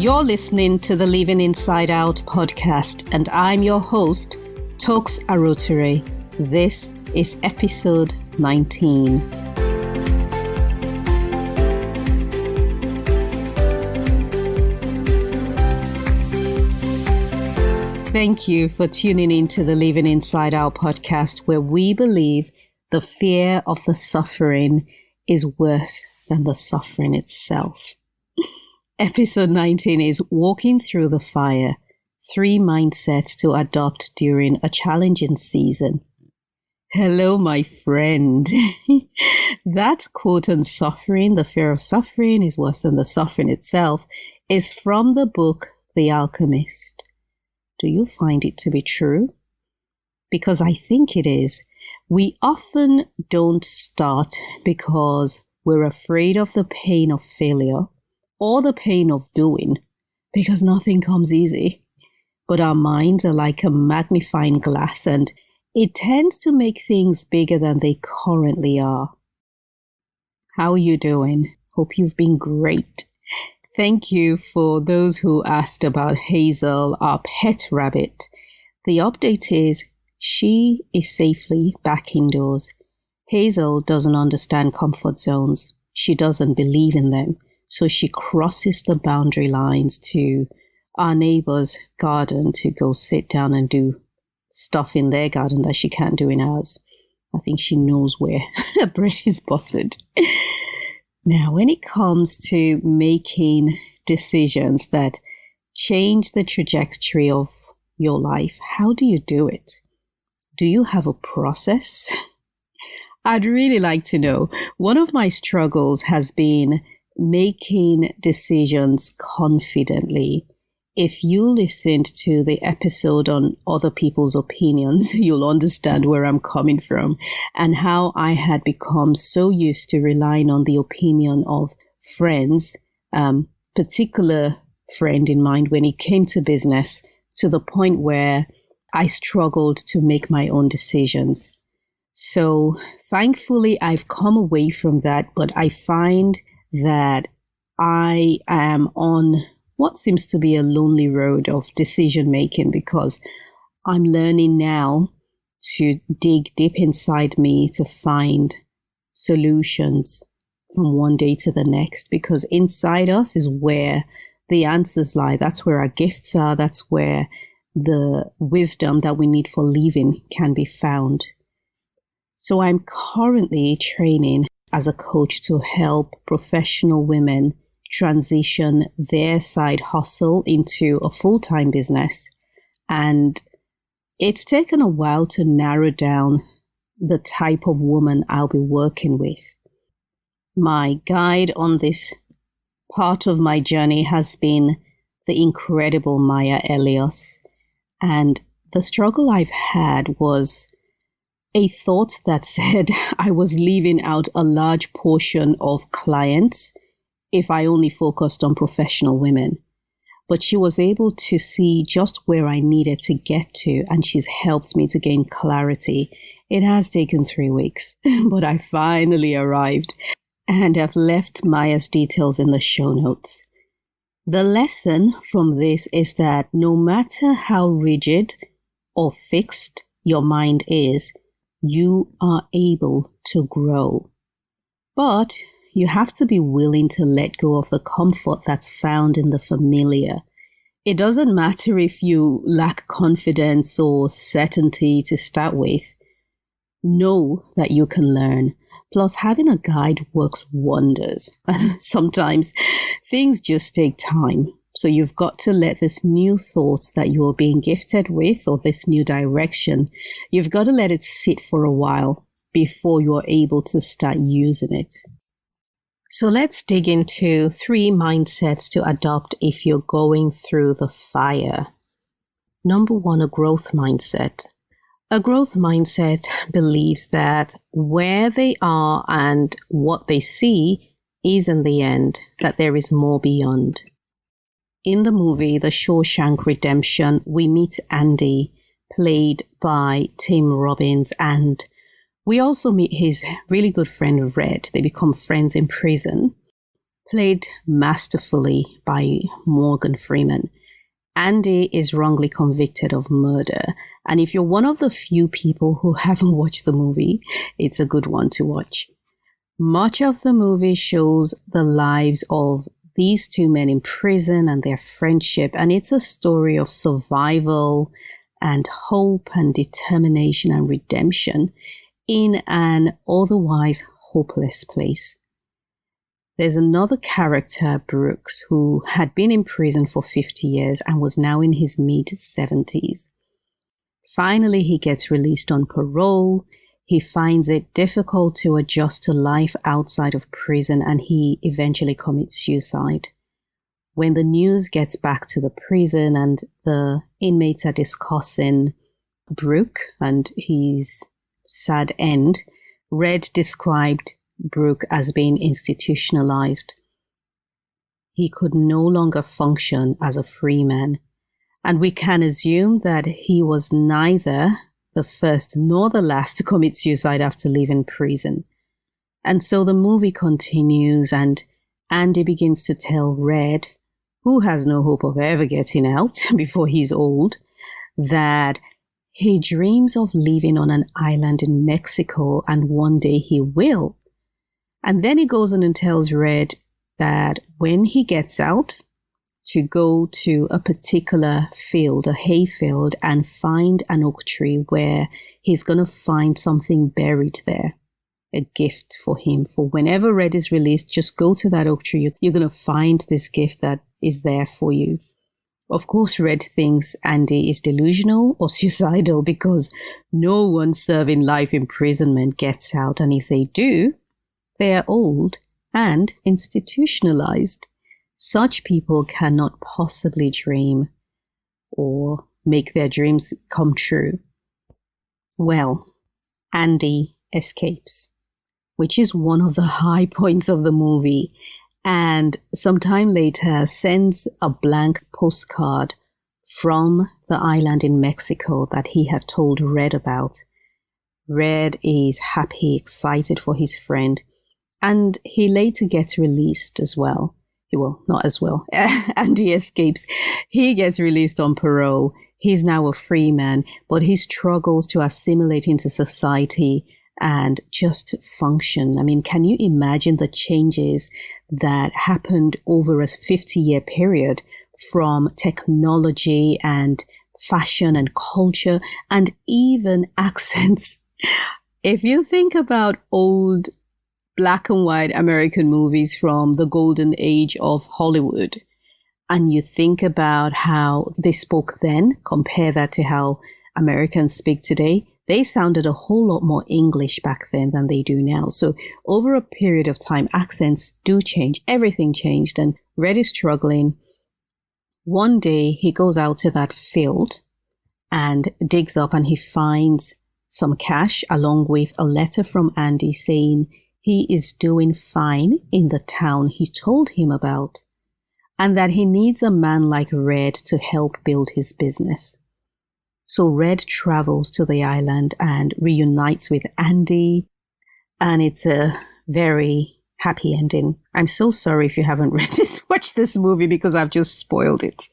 You're listening to the Living Inside Out podcast, and I'm your host, Toks Arotere. This is episode 19. Thank you for tuning in to the Living Inside Out podcast, where we believe the fear of the suffering is worse than the suffering itself. Episode 19 is Walking Through the Fire, 3 Mindsets to Adopt During a Challenging Season. Hello, my friend. That quote on suffering, the fear of suffering is worse than the suffering itself, is from the book The Alchemist. Do you find it to be true? Because I think it is. We often don't start because we're afraid of the pain of failure or the pain of doing, because nothing comes easy. But our minds are like a magnifying glass, and it tends to make things bigger than they currently are. How are you doing? Hope you've been great. Thank you for those who asked about Hazel, our pet rabbit. The update is she is safely back indoors. Hazel doesn't understand comfort zones. She doesn't believe in them. So she crosses the boundary lines to our neighbor's garden to go sit down and do stuff in their garden that she can't do in ours. I think she knows where her bread is buttered. Now, when it comes to making decisions that change the trajectory of your life, how do you do it? Do you have a process? I'd really like to know. One of my struggles has been making decisions confidently. If you listened to the episode on other people's opinions, you'll understand where I'm coming from and how I had become so used to relying on the opinion of friends, particular friend in mind when it came to business, to the point where I struggled to make my own decisions. So thankfully, I've come away from that, but I find that I am on what seems to be a lonely road of decision making, because I'm learning now to dig deep inside me to find solutions from one day to the next, because inside us is where the answers lie. That's where our gifts are. That's where the wisdom that we need for living can be found. So I'm currently training as a coach to help professional women transition their side hustle into a full-time business. And it's taken a while to narrow down the type of woman I'll be working with. My guide on this part of my journey has been the incredible Maya Elios. And the struggle I've had was a thought that said I was leaving out a large portion of clients if I only focused on professional women. But she was able to see just where I needed to get to, and she's helped me to gain clarity. It has taken 3 weeks, but I finally arrived, and I've left Maya's details in the show notes. The lesson from this is that no matter how rigid or fixed your mind is, you are able to grow. But you have to be willing to let go of the comfort that's found in the familiar. It doesn't matter if you lack confidence or certainty to start with. Know that you can learn. Plus, having a guide works wonders. Sometimes things just take time. So you've got to let this new thought that you're being gifted with, or this new direction, you've got to let it sit for a while before you're able to start using it. So let's dig into 3 mindsets to adopt if you're going through the fire. Number 1, a growth mindset. A growth mindset believes that where they are and what they see isn't the end, that there is more beyond. In the movie The Shawshank Redemption, we meet Andy, played by Tim Robbins, and we also meet his really good friend Red. They become friends in prison. played masterfully by Morgan Freeman. Andy is wrongly convicted of murder. And if you're one of the few people who haven't watched the movie, it's a good one to watch. Much of the movie shows the lives of these two men in prison and their friendship. And it's a story of survival and hope and determination and redemption in an otherwise hopeless place. There's another character, Brooks, who had been in prison for 50 years and was now in his mid-70s. Finally, he gets released on parole. He finds it difficult to adjust to life outside of prison, and he eventually commits suicide. When the news gets back to the prison and the inmates are discussing Brooke and his sad end, Red described Brooke as being institutionalized. He could no longer function as a free man, and we can assume that he was neither the first nor the last to commit suicide after leaving prison. And so the movie continues, and Andy begins to tell Red, who has no hope of ever getting out before he's old, that he dreams of living on an island in Mexico, and one day he will. And then he goes on and tells Red that when he gets out, to go to a particular field, a hay field, and find an oak tree where he's going to find something buried there, a gift for him. For whenever Red is released, just go to that oak tree. You're going to find this gift that is there for you. Of course, Red thinks Andy is delusional or suicidal because no one serving life imprisonment gets out. And if they do, they are old and institutionalized. Such people cannot possibly dream or make their dreams come true. Well, Andy escapes, which is one of the high points of the movie, and sometime later sends a blank postcard from the island in Mexico that he had told Red about. Red is happy, excited for his friend, and he later gets released as well. Well, not as well. Andy escapes. He gets released on parole. He's now a free man, but he struggles to assimilate into society and just function. I mean, can you imagine the changes that happened over a 50-year period from technology and fashion and culture and even accents? If you think about old black and white American movies from the golden age of Hollywood, and you think about how they spoke then, compare that to how Americans speak today, they sounded a whole lot more English back then than they do now. So over a period of time, accents do change. Everything changed, and Red is struggling. One day he goes out to that field and digs up, and he finds some cash along with a letter from Andy saying he is doing fine in the town he told him about, and that he needs a man like Red to help build his business. So Red travels to the island and reunites with Andy, and it's a very happy ending. I'm so sorry if you haven't watched this movie because I've just spoiled it.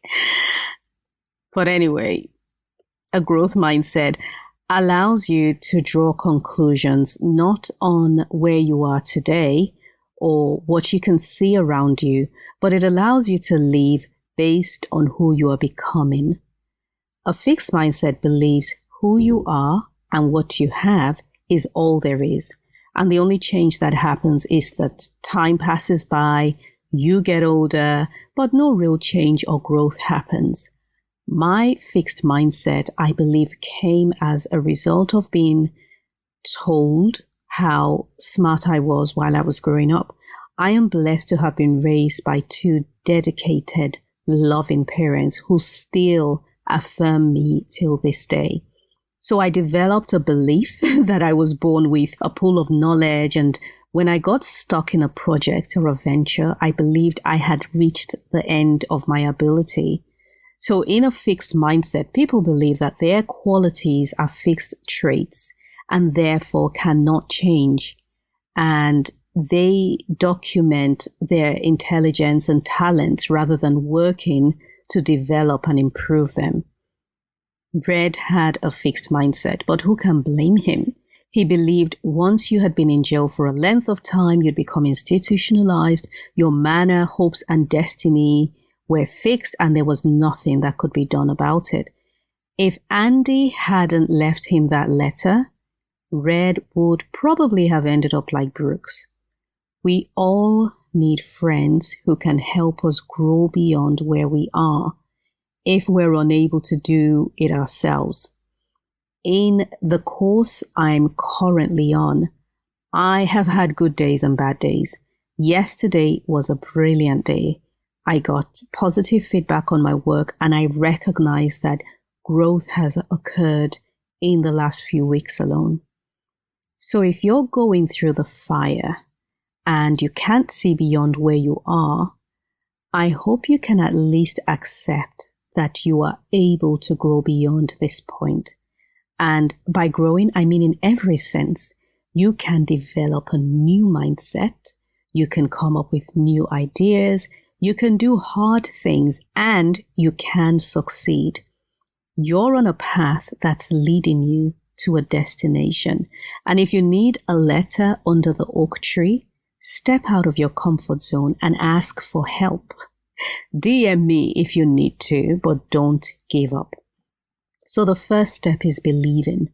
But anyway, a growth mindset allows you to draw conclusions not on where you are today or what you can see around you, but it allows you to live based on who you are becoming. A fixed mindset believes who you are and what you have is all there is. And the only change that happens is that time passes by, you get older, but no real change or growth happens. My fixed mindset, I believe, came as a result of being told how smart I was while I was growing up. I am blessed to have been raised by two dedicated, loving parents who still affirm me till this day. So I developed a belief that I was born with a pool of knowledge, and when I got stuck in a project or a venture, I believed I had reached the end of my ability. So in a fixed mindset, people believe that their qualities are fixed traits and therefore cannot change. And they document their intelligence and talents rather than working to develop and improve them. Red had a fixed mindset, but who can blame him? He believed once you had been in jail for a length of time, you'd become institutionalized, your manner, hopes, and destiny were fixed, and there was nothing that could be done about it. If Andy hadn't left him that letter, Red would probably have ended up like Brooks. We all need friends who can help us grow beyond where we are if we're unable to do it ourselves. In the course I'm currently on, I have had good days and bad days. Yesterday was a brilliant day. I got positive feedback on my work, and I recognize that growth has occurred in the last few weeks alone. So if you're going through the fire and you can't see beyond where you are, I hope you can at least accept that you are able to grow beyond this point. And by growing, I mean in every sense. You can develop a new mindset. You can come up with new ideas. You can do hard things, and you can succeed. You're on a path that's leading you to a destination. And if you need a letter under the oak tree, step out of your comfort zone and ask for help. DM me if you need to, but don't give up. So the first step is believing.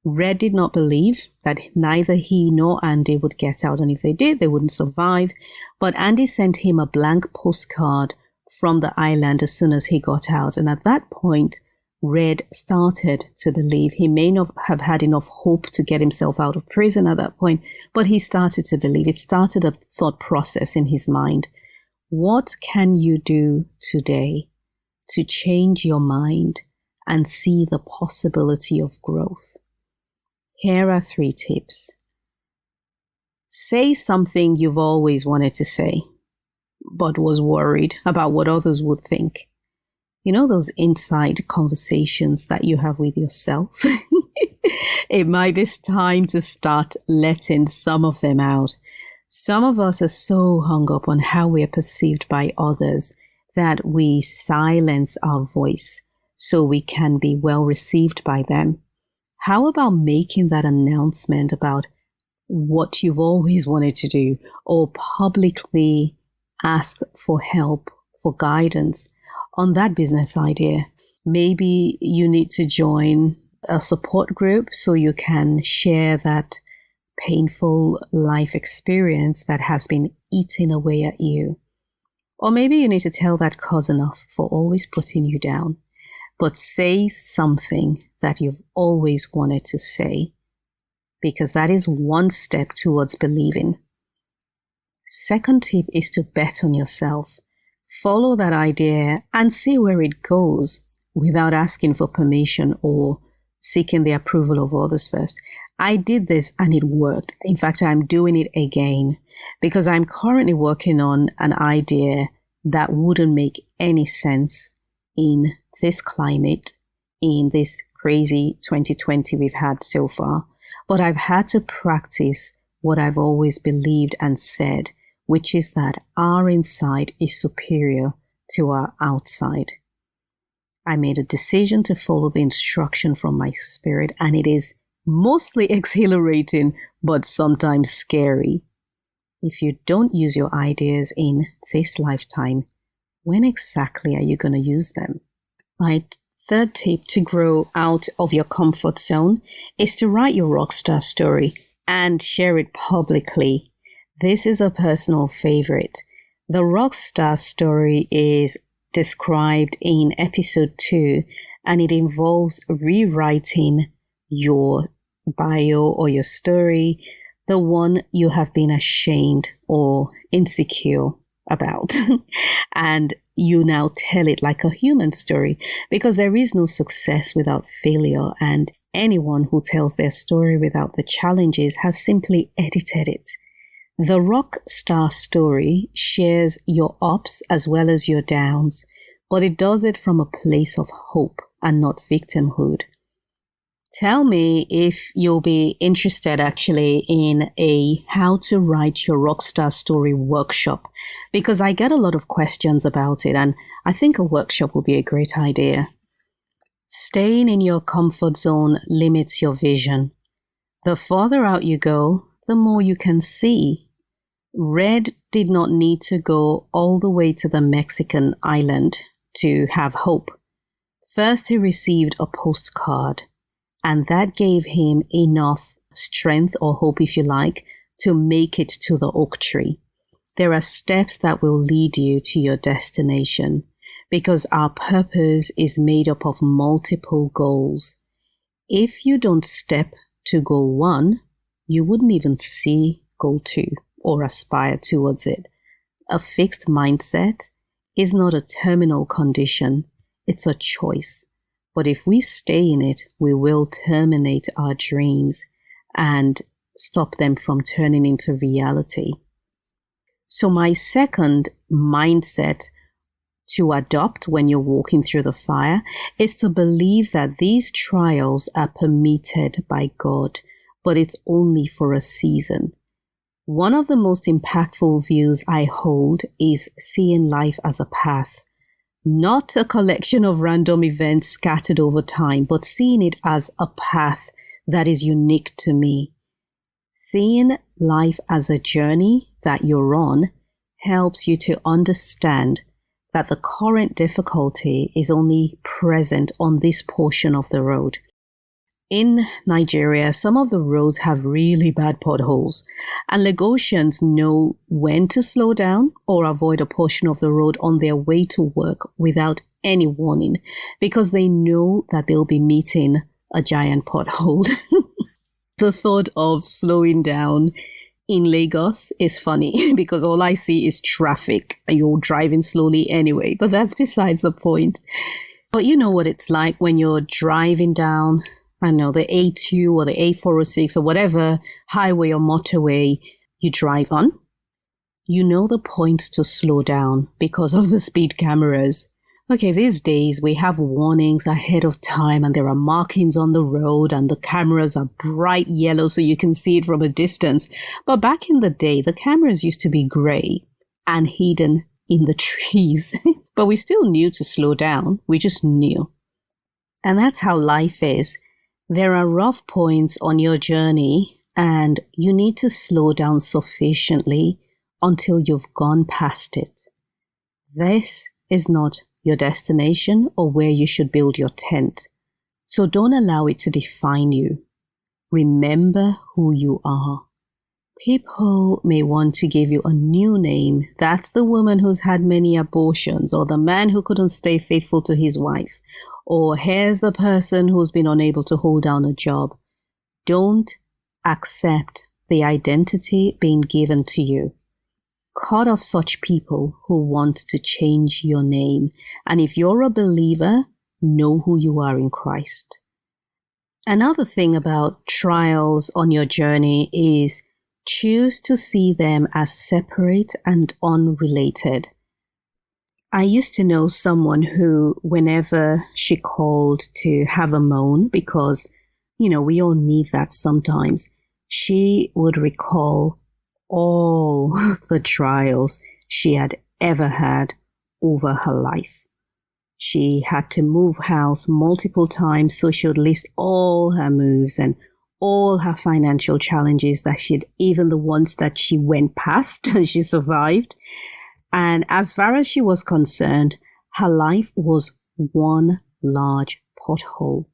Red did not believe that neither he nor Andy would get out, and if they did, they wouldn't survive. But Andy sent him a blank postcard from the island as soon as he got out, and at that point, Red started to believe. He may not have had enough hope to get himself out of prison at that point, but he started to believe. It started a thought process in his mind. What can you do today to change your mind and see the possibility of growth? Here are 3 tips. Say something you've always wanted to say, but was worried about what others would think. You know those inside conversations that you have with yourself? It might be time to start letting some of them out. Some of us are so hung up on how we are perceived by others that we silence our voice so we can be well received by them. How about making that announcement about what you've always wanted to do, or publicly ask for help, for guidance on that business idea? Maybe you need to join a support group so you can share that painful life experience that has been eating away at you. Or maybe you need to tell that cousin off for always putting you down. But say something that you've always wanted to say, because that is one step towards believing. Second tip is to bet on yourself. Follow that idea and see where it goes without asking for permission or seeking the approval of others first. I did this and it worked. In fact, I'm doing it again because I'm currently working on an idea that wouldn't make any sense in this climate, in this crazy 2020 we've had so far. But I've had to practice what I've always believed and said, which is that our inside is superior to our outside. I made a decision to follow the instruction from my spirit, and it is mostly exhilarating, but sometimes scary. If you don't use your ideas in this lifetime, when exactly are you going to use them? My third tip to grow out of your comfort zone is to write your rockstar story and share it publicly. This is a personal favorite. The rockstar story is described in episode 2, and it involves rewriting your bio or your story, the one you have been ashamed or insecure about. And you now tell it like a human story, because there is no success without failure, and anyone who tells their story without the challenges has simply edited it. The rock star story shares your ups as well as your downs, but it does it from a place of hope and not victimhood. Tell me if you'll be interested actually in a how to write your rockstar story workshop, because I get a lot of questions about it and I think a workshop will be a great idea. Staying in your comfort zone limits your vision. The farther out you go, the more you can see. Red did not need to go all the way to the Mexican island to have hope. First, he received a postcard, and that gave him enough strength or hope, if you like, to make it to the oak tree. There are steps that will lead you to your destination because our purpose is made up of multiple goals. If you don't step to goal 1, you wouldn't even see goal 2 or aspire towards it. A fixed mindset is not a terminal condition, it's a choice. But if we stay in it, we will terminate our dreams and stop them from turning into reality. So my second mindset to adopt when you're walking through the fire is to believe that these trials are permitted by God, but it's only for a season. One of the most impactful views I hold is seeing life as a path. Not a collection of random events scattered over time, but seeing it as a path that is unique to me. Seeing life as a journey that you're on helps you to understand that the current difficulty is only present on this portion of the road. In Nigeria, some of the roads have really bad potholes, and Lagosians know when to slow down or avoid a portion of the road on their way to work without any warning, because they know that they'll be meeting a giant pothole. The thought of slowing down in Lagos is funny because all I see is traffic and you're driving slowly anyway, but that's besides the point. But you know what it's like when you're driving down, I know, the A2 or the A406 or whatever highway or motorway you drive on. You know the point to slow down because of the speed cameras. Okay, these days we have warnings ahead of time and there are markings on the road and the cameras are bright yellow so you can see it from a distance. But back in the day, the cameras used to be grey and hidden in the trees. But we still knew to slow down. We just knew. And that's how life is. There are rough points on your journey and you need to slow down sufficiently until you've gone past it. This is not your destination or where you should build your tent. So don't allow it to define you. Remember who you are. People may want to give you a new name. That's the woman who's had many abortions, or the man who couldn't stay faithful to his wife, or here's the person who's been unable to hold down a job. Don't accept the identity being given to you. Cut off such people who want to change your name. And if you're a believer, know who you are in Christ. Another thing about trials on your journey is choose to see them as separate and unrelated. I used to know someone who, whenever she called to have a moan, because, we all need that sometimes, she would recall all the trials she had ever had over her life. She had to move house multiple times, so she would list all her moves and all her financial challenges even the ones that she went past and she survived. And as far as she was concerned, her life was one large pothole.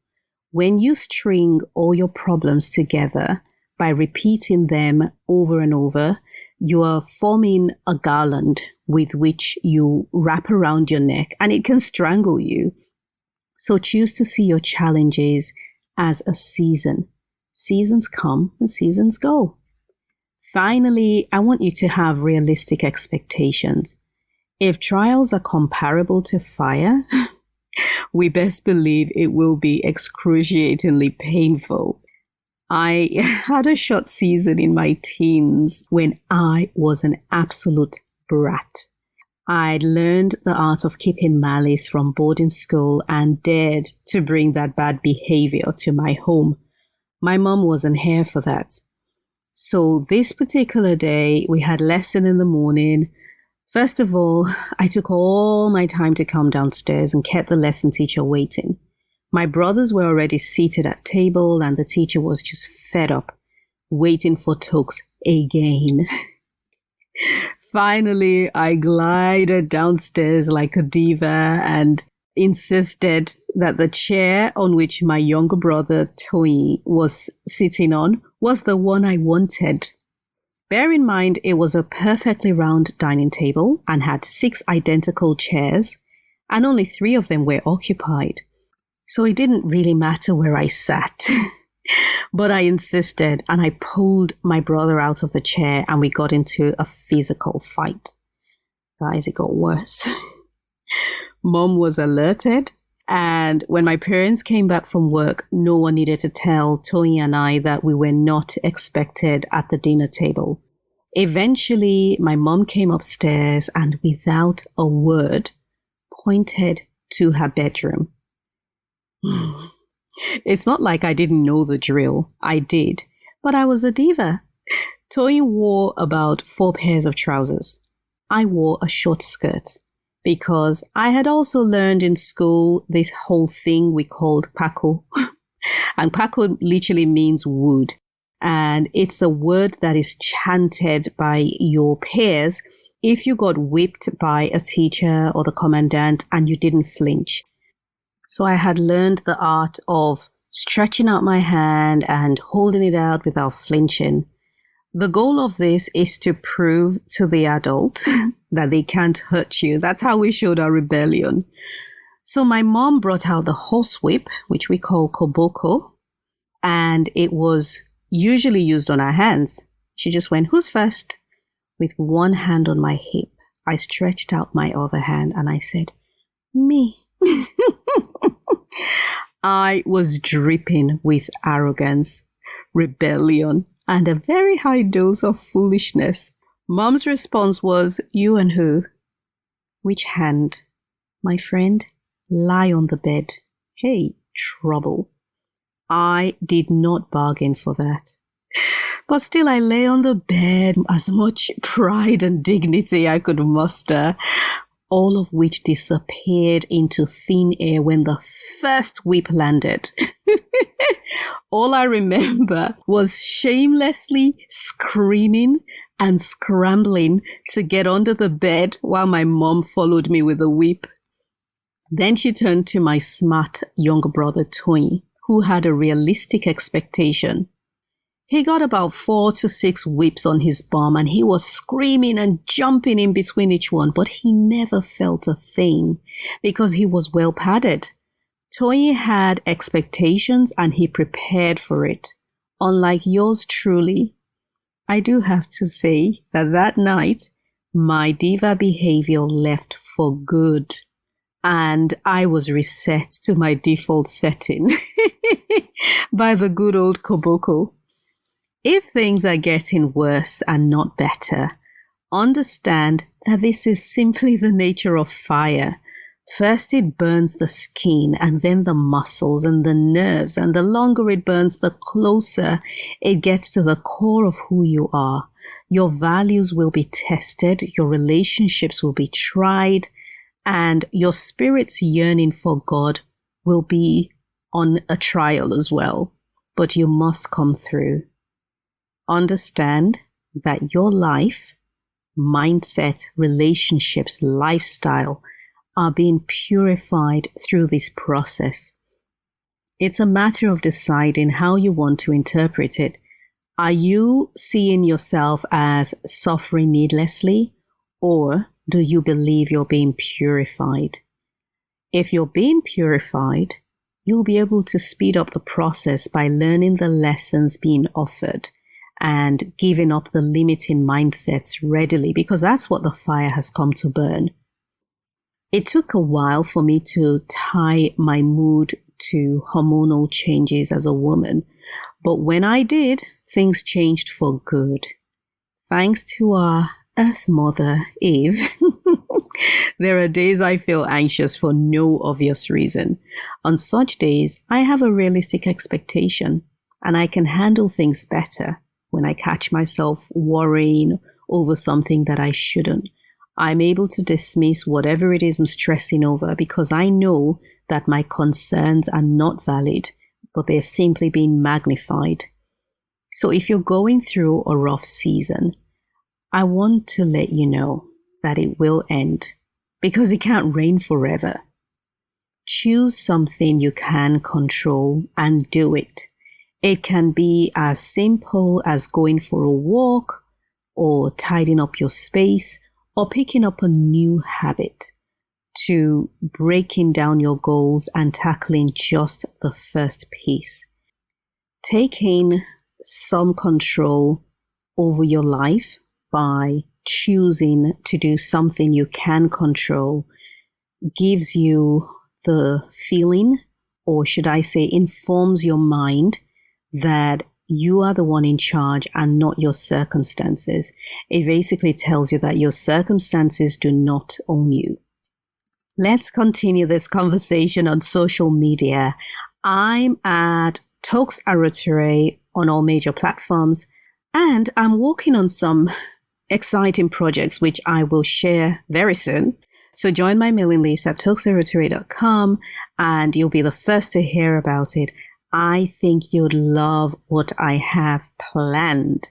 When you string all your problems together by repeating them over and over, you are forming a garland with which you wrap around your neck and it can strangle you. So choose to see your challenges as a season. Seasons come and seasons go. Finally, I want you to have realistic expectations. If trials are comparable to fire, we best believe it will be excruciatingly painful. I had a short season in my teens when I was an absolute brat. I'd learned the art of keeping malice from boarding school and dared to bring that bad behavior to my home. My mom wasn't here for that. So this particular day, we had lesson in the morning. First of all, I took all my time to come downstairs and kept the lesson teacher waiting. My brothers were already seated at table and the teacher was just fed up, waiting for talks again. Finally, I glided downstairs like a diva and insisted that the chair on which my younger brother Toyi was sitting on was the one I wanted. Bear in mind, it was a perfectly round dining table and had 6 identical chairs, and only 3 of them were occupied. So it didn't really matter where I sat. But I insisted, and I pulled my brother out of the chair and we got into a physical fight. Guys, it got worse. Mom was alerted, and when my parents came back from work, no one needed to tell Tony and I that we were not expected at the dinner table. Eventually, my mom came upstairs and without a word, pointed to her bedroom. It's not like I didn't know the drill. I did. But I was a diva. Toyi wore about 4 pairs of trousers. I wore a short skirt because I had also learned in school this whole thing we called pako. And pako literally means wood. And it's a word that is chanted by your peers if you got whipped by a teacher or the commandant and you didn't flinch. So I had learned the art of stretching out my hand and holding it out without flinching. The goal of this is to prove to the adult that they can't hurt you. That's how we showed our rebellion. So my mom brought out the horsewhip, which we call koboko, and it was usually used on our hands. She just went, "Who's first?" With one hand on my hip, I stretched out my other hand and I said, "Me." I was dripping with arrogance, rebellion, and a very high dose of foolishness. Mom's response was, "You and who?" "Which hand?" "My friend, lie on the bed." Hey, trouble. I did not bargain for that. But still, I lay on the bed, as much pride and dignity I could muster, all of which disappeared into thin air when the first whip landed. All I remember was shamelessly screaming and scrambling to get under the bed while my mom followed me with a whip. Then she turned to my smart younger brother, Tony, who had a realistic expectation. He got about 4 to 6 whips on his bum and he was screaming and jumping in between each one, but he never felt a thing because he was well padded. Toyi had expectations and he prepared for it, unlike yours truly. I do have to say that night, my diva behavior left for good and I was reset to my default setting by the good old koboko. If things are getting worse and not better, understand that this is simply the nature of fire. First it burns the skin and then the muscles and the nerves, and the longer it burns, the closer it gets to the core of who you are. Your values will be tested, your relationships will be tried, and your spirit's yearning for God will be on a trial as well. But you must come through. Understand that your life, mindset, relationships, lifestyle are being purified through this process. It's a matter of deciding how you want to interpret it. Are you seeing yourself as suffering needlessly, or do you believe you're being purified? If you're being purified, you'll be able to speed up the process by learning the lessons being offered and giving up the limiting mindsets readily, because that's what the fire has come to burn. It took a while for me to tie my mood to hormonal changes as a woman, but when I did, things changed for good. Thanks to our Earth Mother, Eve, There are days I feel anxious for no obvious reason. On such days, I have a realistic expectation, and I can handle things better when I catch myself worrying over something that I shouldn't. I'm able to dismiss whatever it is I'm stressing over because I know that my concerns are not valid, but they're simply being magnified. So if you're going through a rough season, I want to let you know that it will end because it can't rain forever. Choose something you can control and do it. It can be as simple as going for a walk or tidying up your space or picking up a new habit to breaking down your goals and tackling just the first piece. Taking some control over your life by choosing to do something you can control gives you the feeling, or should I say, informs your mind that you are the one in charge and not your circumstances. It basically tells you that your circumstances do not own you. Let's continue this conversation on social media. I'm at Talks Arotere on all major platforms, and I'm working on some exciting projects which I will share very soon. So join my mailing list at talksarotere.com and you'll be the first to hear about it. I think you'd love what I have planned.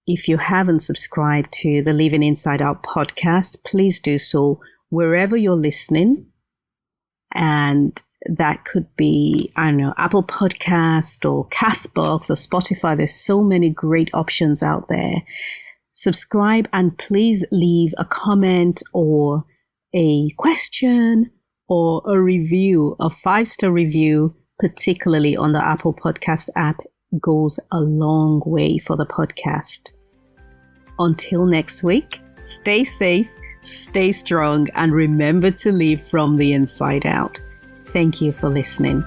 If you haven't subscribed to the Living Inside Out podcast, please do so wherever you're listening. And that could be, Apple Podcast or Castbox or Spotify. There's so many great options out there. Subscribe and please leave a comment or a question or a review, a 5-star review, particularly on the Apple Podcast app, goes a long way for the podcast. Until next week, stay safe, stay strong, and remember to live from the inside out. Thank you for listening.